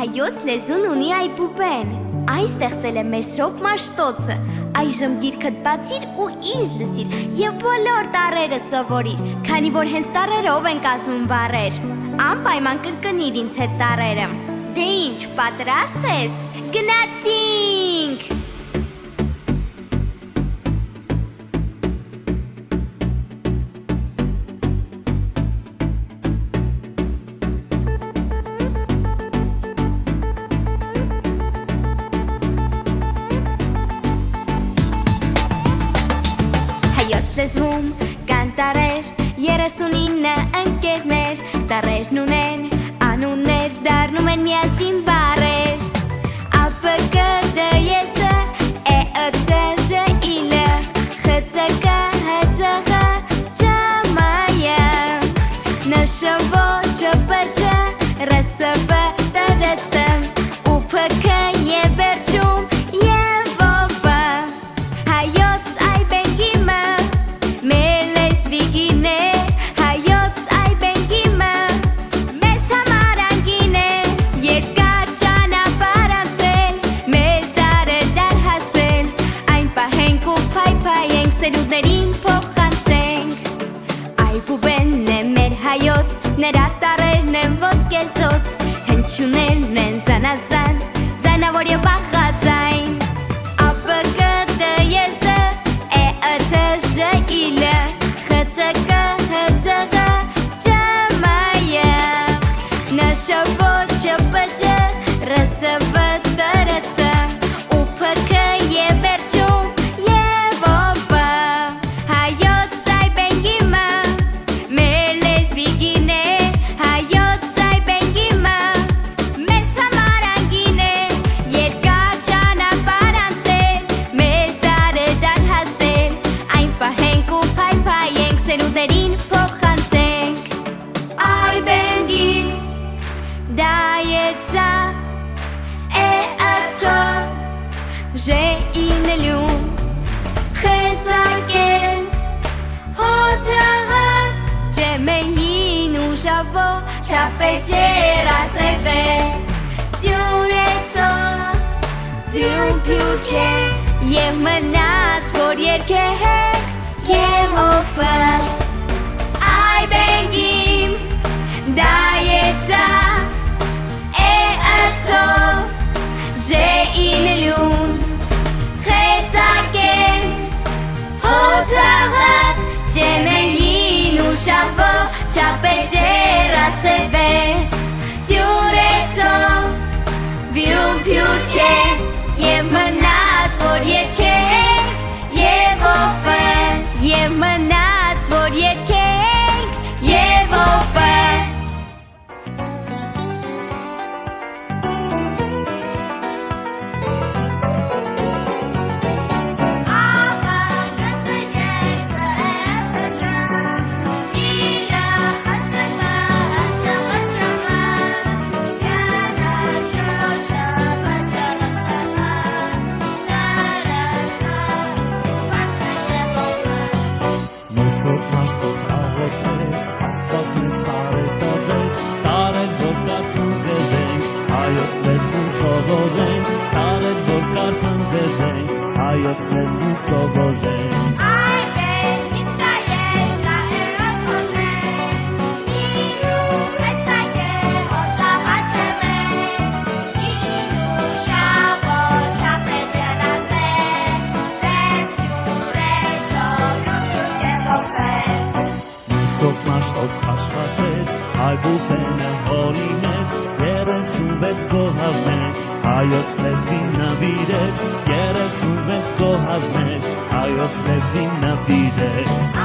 Հայոց լեզուն ունի այբուբեն, այն ստեղծել է Մեսրոպ Մաշտոցը, այժմ գիրքդ բացիր ու ինձ լսիր և բոլոր տառերը սովորիր, քանի որ հենց տառերով են կազմում բառեր, անպայման կրկնիր ինձ հետ տառերը, դե ինչ, պատրաստ ես, գնացինք! Լեզվում կան տառեր, 39 ընկերներ, տառերն ունեն անուններ, դառնում են միասին բառեր, ԱՊԿ, ԴԵՍ, ԷԸՑ, ԺԻԼ, ԽՑԿ, ՀՑՂ, ՃՄՅ, ՆՇՎ, ՉՊՃ, ՌՍՎ, ՏՐՑ, ՈՒՓՔ և վերջում սերունդներին փոխանցենք Այբուբենն է մեր հայոց, նրա տառերն են ոսկեզոծ, հնչյուններն են զանազան, ձայնավոր և բաղաձայն, ԱՊԿ, ԴԵՍ, ԷԸՑ, ԺԻԼ, ԽՑԿ, ՀՑՂ, ՃՄՅ, ՆՇՎ, ЧՊՃ, ՌՍՎ, ՏՐՑ, ՈՒՓՔ և վերջում սերունդներին փոխանցենք Այբենգի, դայեցա, էաթո, ժեինելյուն, խեցակեն, հոթեղատ, ջեմեին ուշավո, չապեջերասևե, դյուրեցո, դյուրմպյուրք է, և մնաց, որ երկեք, և օվը Այբենգիմ, դայեցա, էաթո, ժեինելյուն, խեցակեն, հոթեղատ, ջեմեին ուշավո, չապեջերասևե, դյուրեցո, դյուրմպյուրք է, և մնաց, որ երկեք, և օվը Եվ մնաց, որ երկենք, և օվը Հայոց լեզուն սովորենք Այբենգին, դայեցա, էաթոժեն, իրու խեցակեն, հոթեղատ, ջեմեին ուշավո, չապեջերասեն, դյուրեցո, դյուրմպյուրք է, օվը Մեսրոպ Մաշտոց աշխատեց, Այբուբենը հորինեց, 36 գոհարներ, հայոց լեզվին նվիրեց, 36 գոհարներ, հայոց լեզվին նվիրեց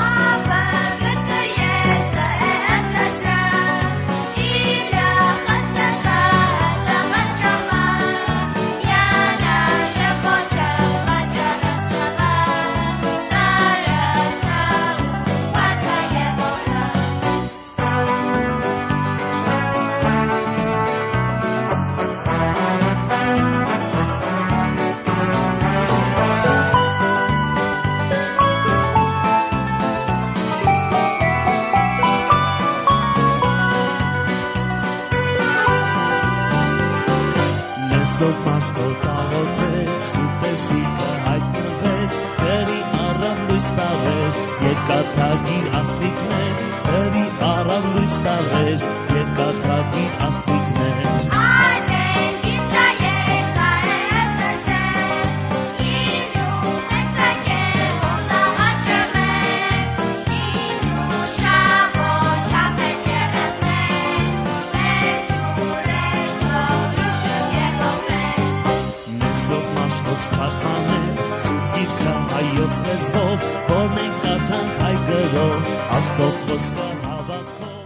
Մեսրոպ մաշտոց աղոթվեց, սուպեսիկը հայտնվեց, Տերի առավ լույս տարեր, երկաթագիր աստղիկներ, Տերի առավ լույս տարեր, երկաթագիր աստղիկներ։ Հայոց լեզվով, որ մենք կարդանք հայ գրով, Աստծո խոսքը հավատքով։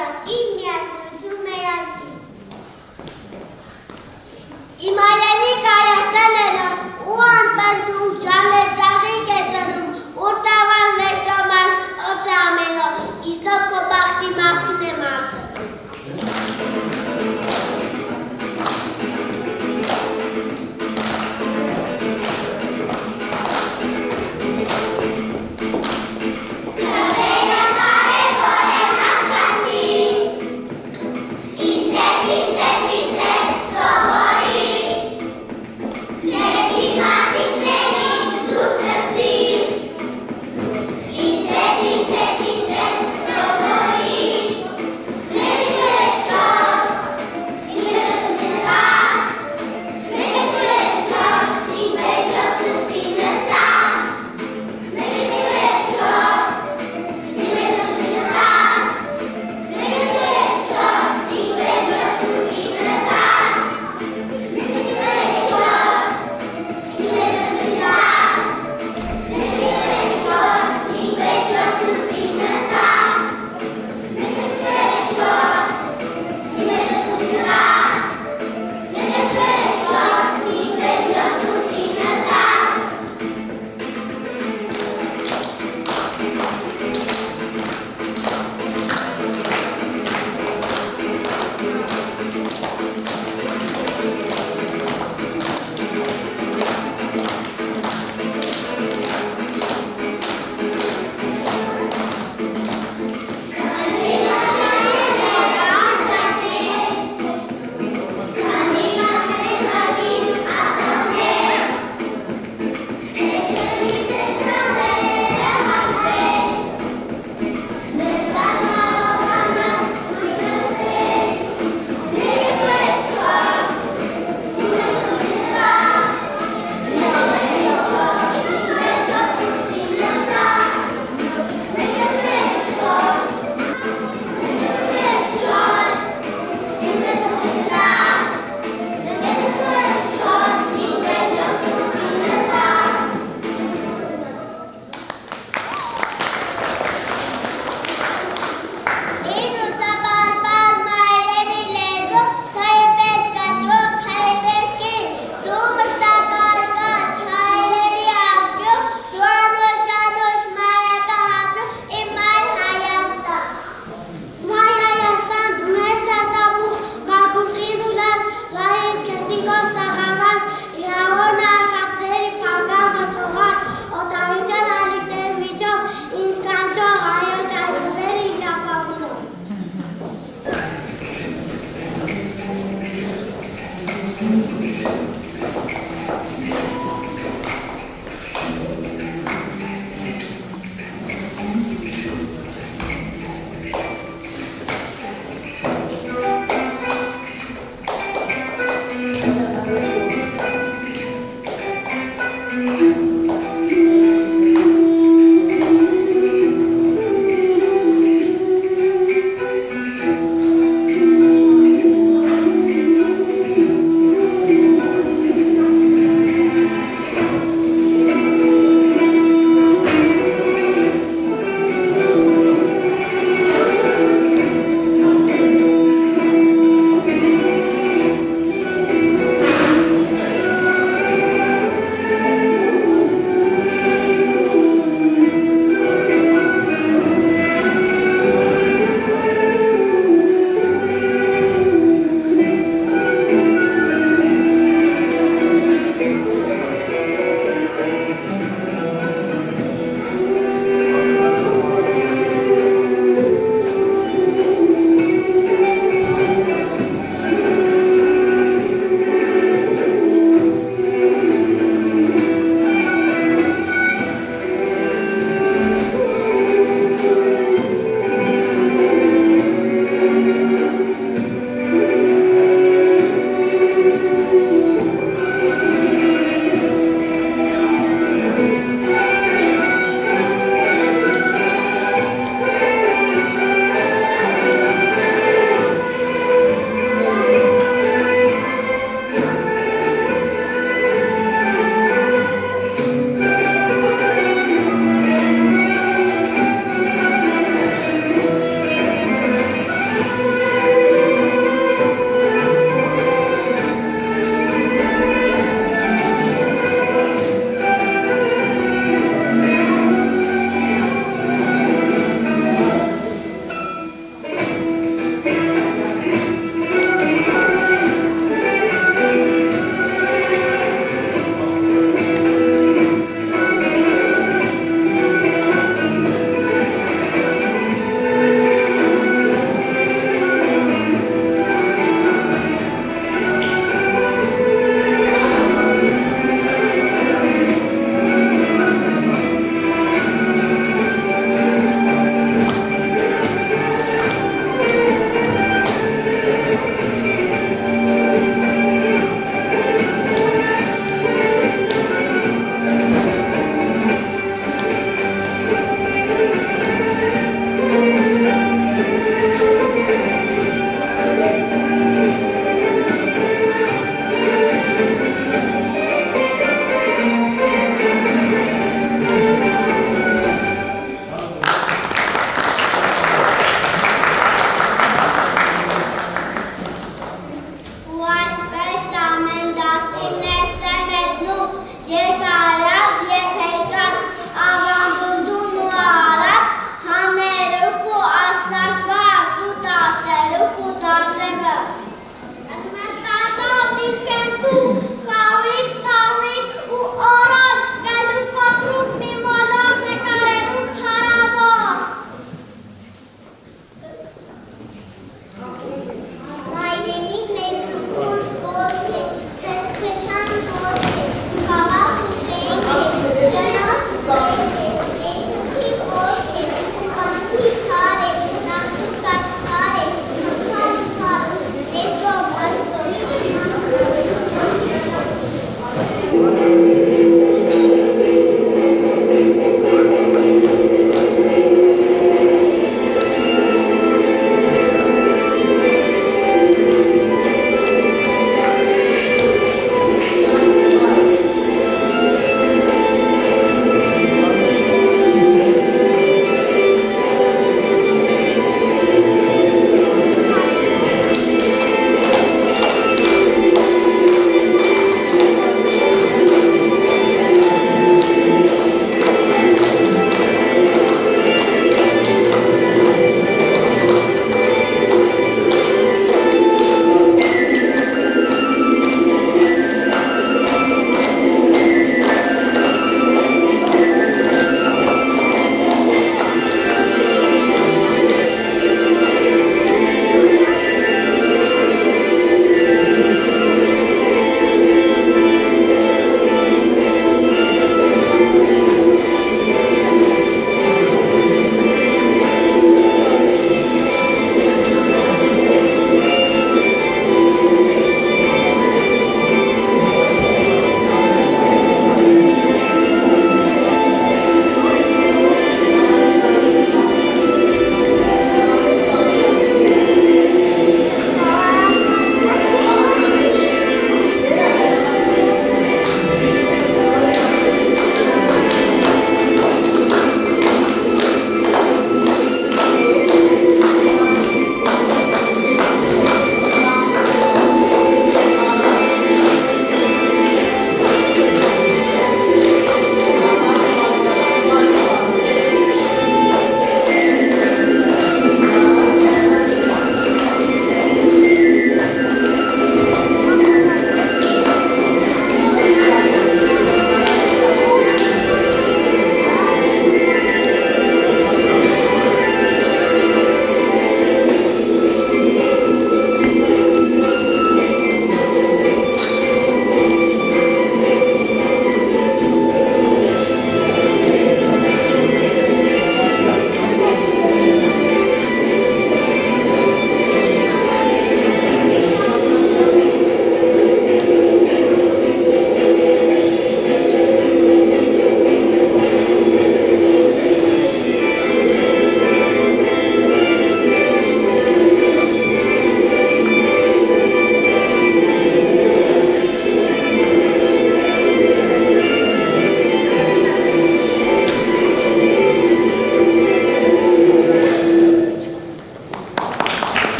Basket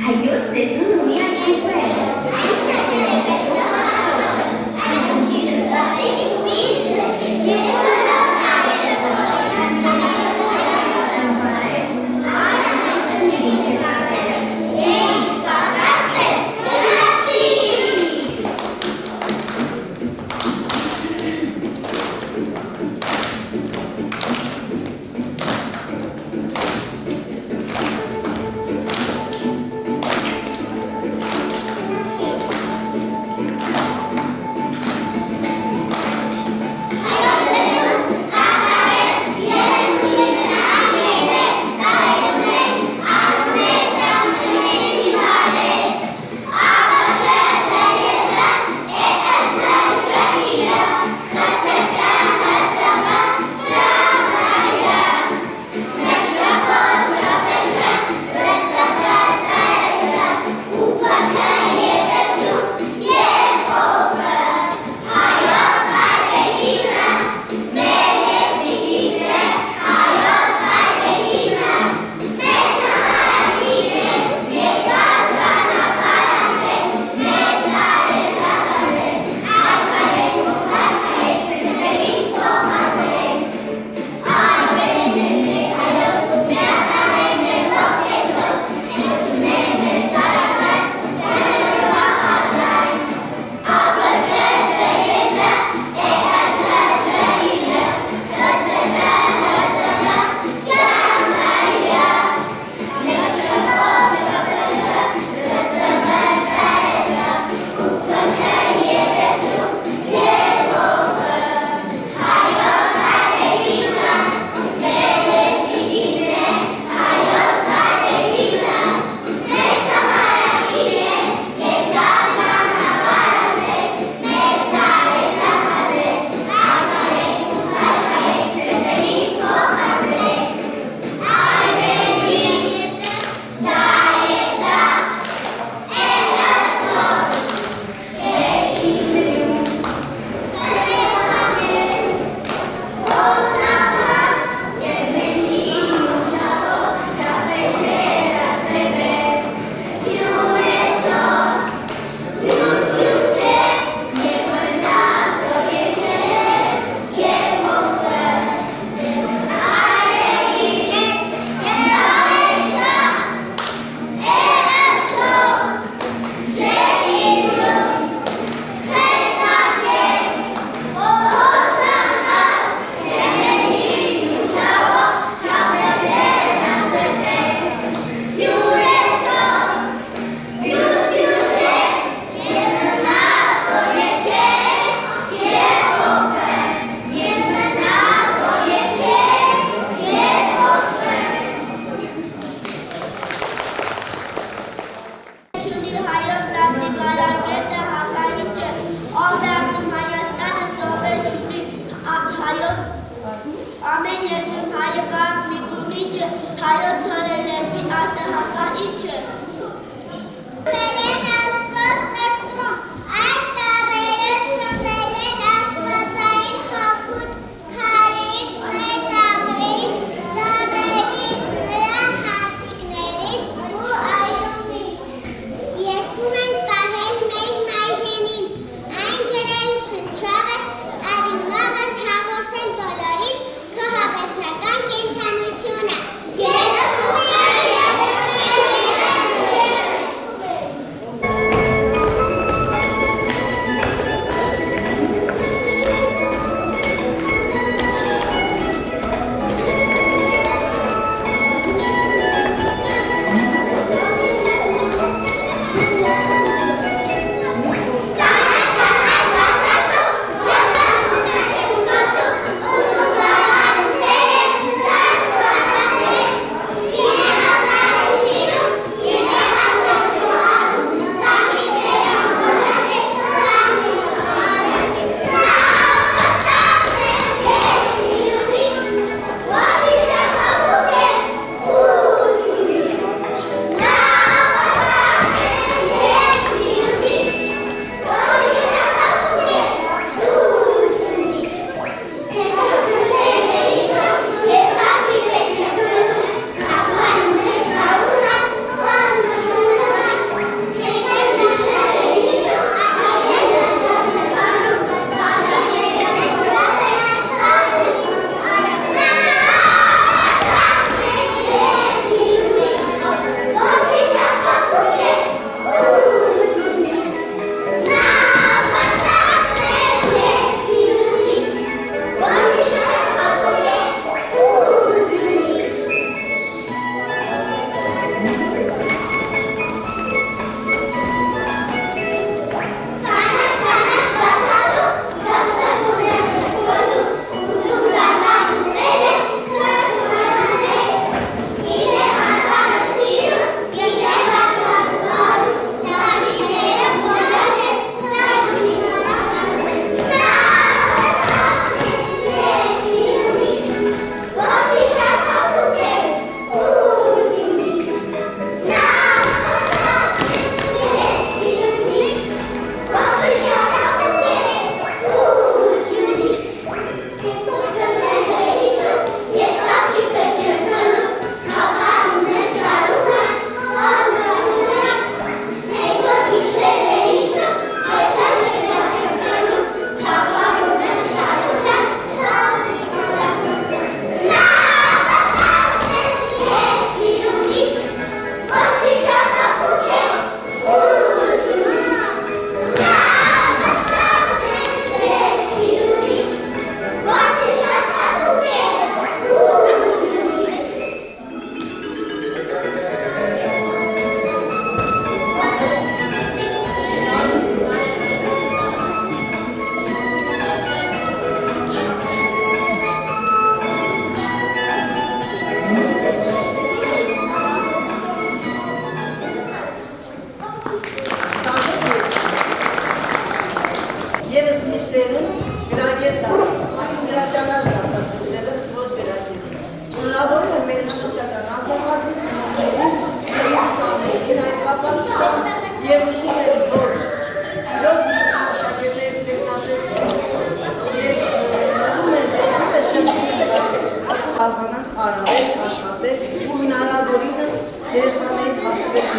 Հայոց լեզուն ունի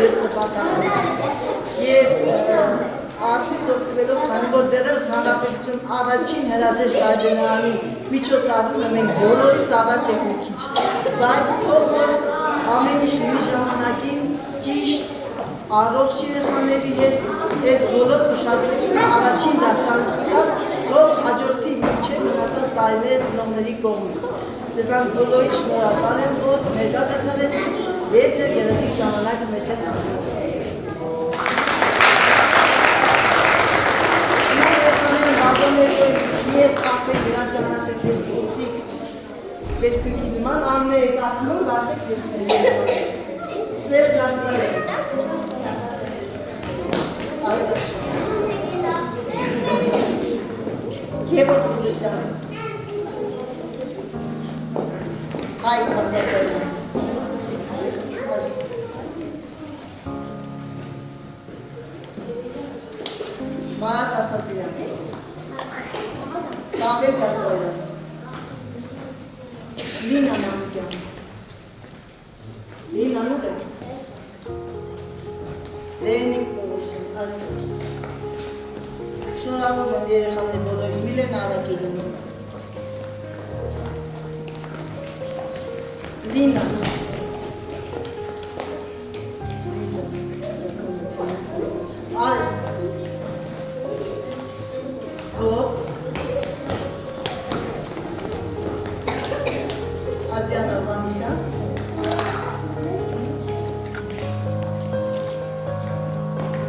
ես նպատակը եւ արդյոք օգտվելով քանի որ դեռևս հանրապետություն առաջին հրաժեշտ այդենալի միջոցառումը մենք բոլորից առաջ ենք մի քիչ բայց թող որ ամեն ինչ մի ժամանակին ճիշտ առողջ երեխաների հետ այս բոլոր ուշադրությունը առաջին դասարան սկսած թող հաջորդի մինչև մնացած տարիները ծնողների կողմից դրանց բոլորից շնորհակալ եմ որ ներկա գտնվեցիք եւ ձեր գեղեցիկ ժամանակը մեզ հետ անցկացրեցիք ես արդեն իրար ճանաչեմ ես փոքրիկ երկույքի նման աննեի կապլում վարձեք ես սեր գասպար է Գևոր Պուդուսյան Հայ կամպասել Մարատ ասատիրյան Սամվել Կասպարյան Լինա Մանուկյան Լինա նուր է Լենիկ Պողոսյան Շնորհավոր եմ երեխաներ բոլորին Միլեն Արագելին Լինա Արև Գող Adriana Vanessa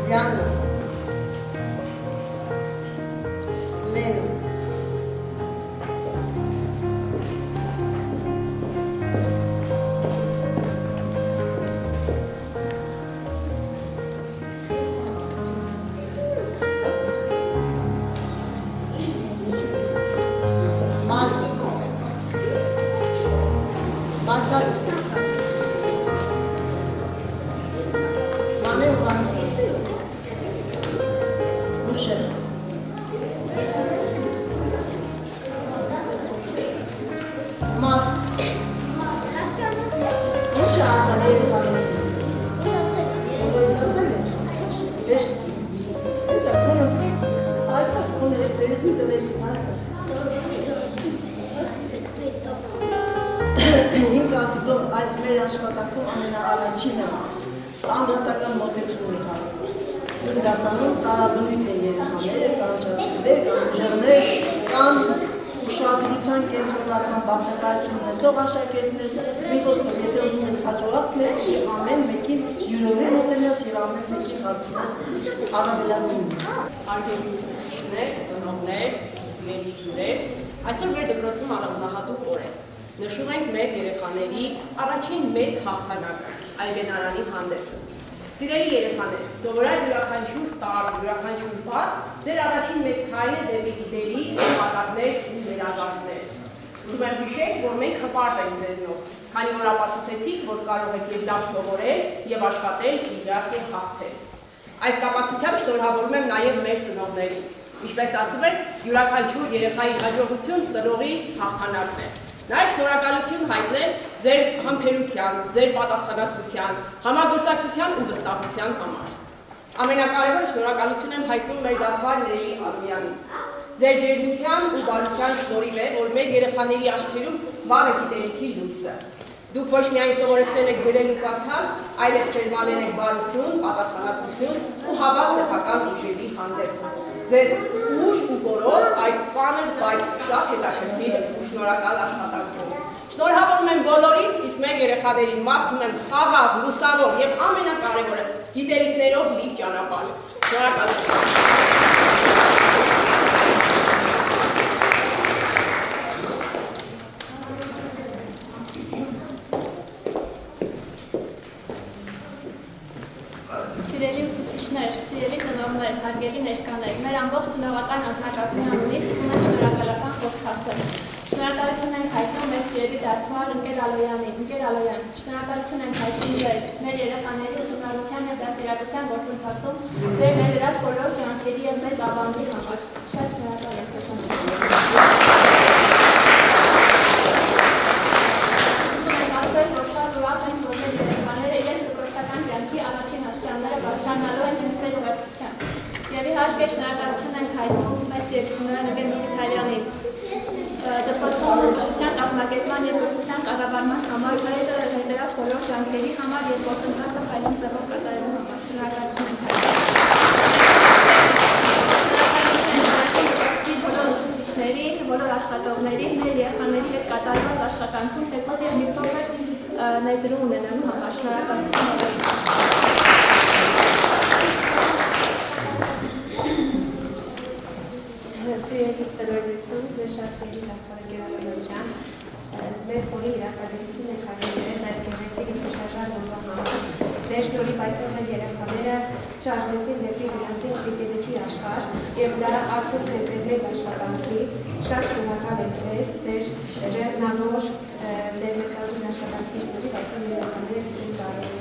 Diana Lena այս մեր աշխատանքում ամենաառաջինը անհատական մոտեցում է կարևոր։ Իմ դասանում տարաբնույթ են երեխաները, կան ջատուներ, կան ուժեղներ, կան ուշադրության կենտրոնացման բացակայություն ունեցող աշակերտներ, մի խոսքով, եթե ուզում ես հաջողակ լինել, ամեն մեկին յուրովի մոտենաս եւ ամեն մեկին հարցնես առավելագույնը։ Հարգելի ուսուցիչներ, ծնողներ, սիրելի հյուրեր, այսօր մեր դպրոցում առանձնահատուկ օր է։ Նշում ենք մեր երեխաների առաջին մեծ հաղթանակը Այգենարանի հանդեսը։ Սիրելի երեխաներ, սովորած յուրաքանչյուր տառ, յուրաքանչյուր բառ ձեր առաջին մեծ քայլը դեպի գիտելի, նպատակներ ու վերադարձներ։ Ուզում եմ հիշել, որ մենք հպարտ ենք ձեզնով, քանի որ ապացուցեցիք, որ կարող եք եւ լավ սովորել եւ աշխատել իհարկե հաղթել։ Այս կապակցությամբ շնորհավորում եմ նաեւ մեր ծնողներին։ Ինչպես ասում են, յուրաքանչյուր երեխայի հաջողություն ծնողի հաղթանակն է։ Նաև շնորհակալություն հայտնել ձեր համբերության, ձեր պատասխանատվության, համագործակցության ու վստահության համար։ Ամենակարևորը շնորհակալություն եմ հայտնում մեր դասվար Լեյլի Ալմյանին։ Ձեր ջերմության ու բարության շնորհիվ է, որ մեր երեխաների աչքերում վառ է գիտելիքի լույսը։ Դուք ոչ միայն սովորեցրել եք գրել ու կարդալ, այլև սերմանել եք բարություն, պատասխանատվություն ու հավատ սեփական ուժերի հանդեպ։ Ձեզ ուժ ու կորով այս ծանր, բայց շատ հետաքրքիր ու շնորհակալ աշխատանքով։ Շնորհավորում եմ բոլորիս, իսկ մեր երեխաներին մաղթում եմ խաղաղ, լուսավոր եւ ամենակարևորը գիտելիքներով լի ճանապարհ։ Շնորհակալություն։ Սիրելի ուսուցիչներ, սիրելի ծնողներ, հարգելի ներկաներ, մեր ամբողջ ծնողական անձնակազմի անունից ուզում եմ շնորհակալական խոսք ասել։ Շնորհակալություն ենք հայտնում մեր սիրելի դասվար ընկեր Ալոյանին, ընկեր Ալոյան, շնորհակալություն ենք հայտնում ձեզ, մեր երեխաների ուսումնառության և դաստիարակության գործընթացում ձեր ներդրած բոլոր ջանքերի և մեծ ավանդի համար։ Շատ շնորհակալ ենք ձեզ։ Ուզում ենք ասել, որ շատ ուրախ ենք, որ մեր երեխաները իրենց դպրոցական կյանքի առաջին տնօրեն Գեն Միքայելյանի դպրոցում բժշկության կազմակերպման և բժշկության կառավարման համար վերդրած բոլոր ջանքերի համար և գործընթացը փայլուն ձևով կատարելու համար։ Շնորհակալություն ենք հայտնում։ Բոլոր ուսուցիչներին, բոլոր աշխատողներին, մեր երեխաների հետ կատարված աշխատանքում թեկուզ և մի փոքր ներդրում ունենալու համար։ Շնորհակալություն։ Սիրելի տնօրենություն, մեր շատ սիրելի դասավանդական ջան, մեր խորի իրականություն ենք հայտնել այս գեղեցիկ ինքնաշարժման օրվա համար։ Ձեր շնորհիվ այսօր մեր երեխաները շարժվեցին դեպի նրանցին գիտելիքի աշխարհ եւ դա արդյունքն է ձեր աշխատանքի։ Շատ շնորհակալ եմ ձեզ, ձեր վերնանոր, ձեր մեծագույն աշխատանքի շնորհիվ այսօր մեր երեխաները դուրս գալու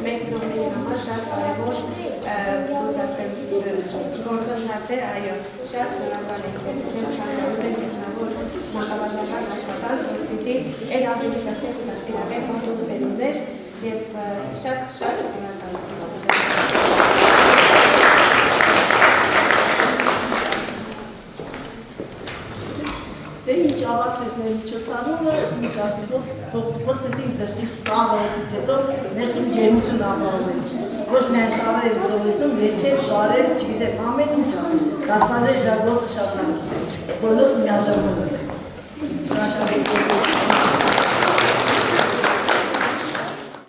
մեր ծնողների համար շատ կարևոր ոնց ասեմ գործընթաց է, այո, շատ շնորհակալ ենք ձեզ, ձեզ շնորհակալ ենք նոր մանկավարժական աշխատանք, որպեսզի այլ ավելի շատեր դաստիարակեն հաջող սերունդներ եւ շատ շնորհակալ ենք։ Դե ինչ ավարտվեց մեր միջոցառումը, մի կարծիքով փորձեցինք դրսից սաղերից հետո ներսում ջերմություն ապահովել։ Ոչ միայն սաղեր եք զորեցնում, երգել, բարել, չգիտեմ, ամեն ինչ անել։ Դասվանդների դա գործը շատ լավ է։ Բոլոր միաժամանակ